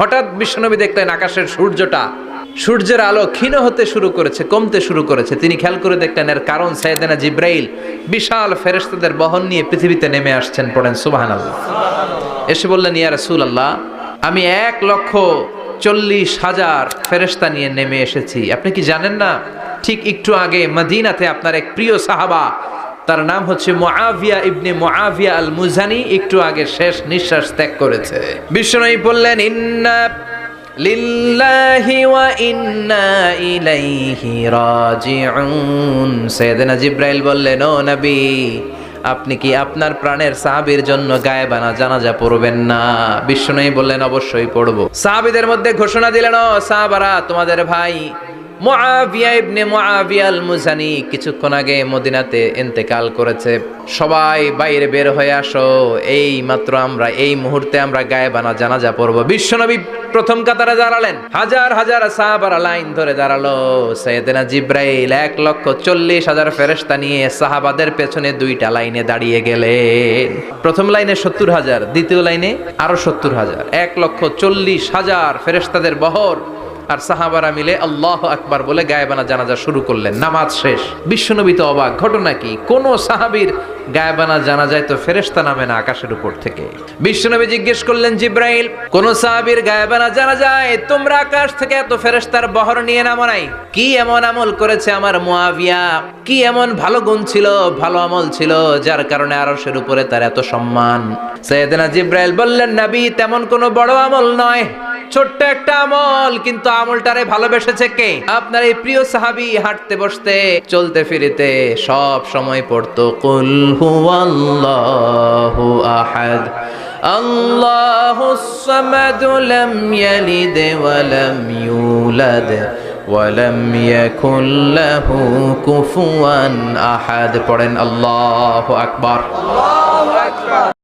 হঠাৎ বিশ্বনবী দেখলেন আকাশের সূর্যের আলো ক্ষীণ হতে শুরু করেছে, কমতে শুরু করেছে। তিনি খেয়াল করে দেখলেন এর কারণ সাইয়েদনা জিব্রাইল বিশাল ফেরেশতাদের বহন নিয়ে পৃথিবীতে নেমে আসছেন। পড়েন সুবহানাল্লাহ। এসে বললেন, ইয়া রাসূলুল্লাহ, আমি 1,40,000 ফেরেশতা নিয়ে নেমে এসেছি। আপনি কি জানেন না, ঠিক একটু আগে মদিনাতে আপনার এক প্রিয় সাহাবা, তার নাম হচ্ছে মুআবিয়া ইবনে মুআবিয়া আল মুজানি, একটু আগে শেষ নিঃশ্বাস ত্যাগ করেছে। বিশ্বনবী বললেন, ইন্না লিল্লাহি ওয়া ইন্না ইলাইহি রাজিউন। সাইয়েদনা জিব্রাইল বললেন, ও নবী, আপনি কি আপনার প্রাণের সাহাবীর জন্য গায়েবানা জানাজা পড়বেন না? বিশ্বনবী বললেন, অবশ্যই পড়ব। সাহাবীদের মধ্যে ঘোষণা দিলেন, ও সাহাবারা, তোমাদের ভাই মুআবিয়া ইবনে মুআবিয়া আল মুজানি কিছুক্ষণ আগে মদিনাতে ইন্তেকাল করেছে। সবাই বাইরে বের হয়ে আসো, এই মাত্র আমরা এই মুহূর্তে আমরা গায়েবানা জানাজা পড়ব। বিশ্বনবী প্রথম কাতারে দাঁড়ালেন, হাজার হাজার সাহাবারা লাইন ধরে দাঁড়ালো। সাইয়েদনা জিব্রাইল 1,40,000 ফেরেশতা নিয়ে সাহাবাদের পেছনে দুইটা লাইনে দাঁড়িয়ে গেলেন। প্রথম লাইনে 70,000, দ্বিতীয় লাইনে আরো 70,000, 1,40,000 ফেরেশতাদের বহর। আর সাহাবারা মিলে আল্লাহু আকবার বলে গায়েবানা জানাজা শুরু করলেন। নামাজ শেষ। বিশ্বনবী তো অবাক, ঘটনা কি? কোন সাহাবীর গায়েবানা জানাজায় তো ফেরেশতা নামে না আকাশের উপর থেকে। বিশ্বনবী জিজ্ঞেস করলেন, জিব্রাইল, কোন সাহাবীর গায়েবানা জানাজায় তোমরা আকাশ থেকে এত ফেরেশতার বহর নিয়ে নামো নাই? কি এমন আমল করেছে আমার মুআবিয়া? কি এমন ভালো গুণ ছিল, ভালো আমল ছিল, যার কারণে আরশের উপরে তার এত সম্মান? সাইয়েদনা জিব্রাইল বললেন, নবী, তেমন কোনো বড় আমল নয়, ছোট্ট একটা আমল, কিন্তু আমলটারে ভালোবেসেছে কে? আপনার এই প্রিয় সাহাবী হাঁটতে বসতে চলতে ফিরিতে সব সময় পড়তো, কুল হুয়াল্লাহু আহাদ আল্লাহুস সামাদ লাম ইয়ালিদ ওয়া লাম ইউলাদ ওয়া লাম ইয়াকুল লাহু কুফুয়ান আহাদ। পড়েন আল্লাহু আকবার।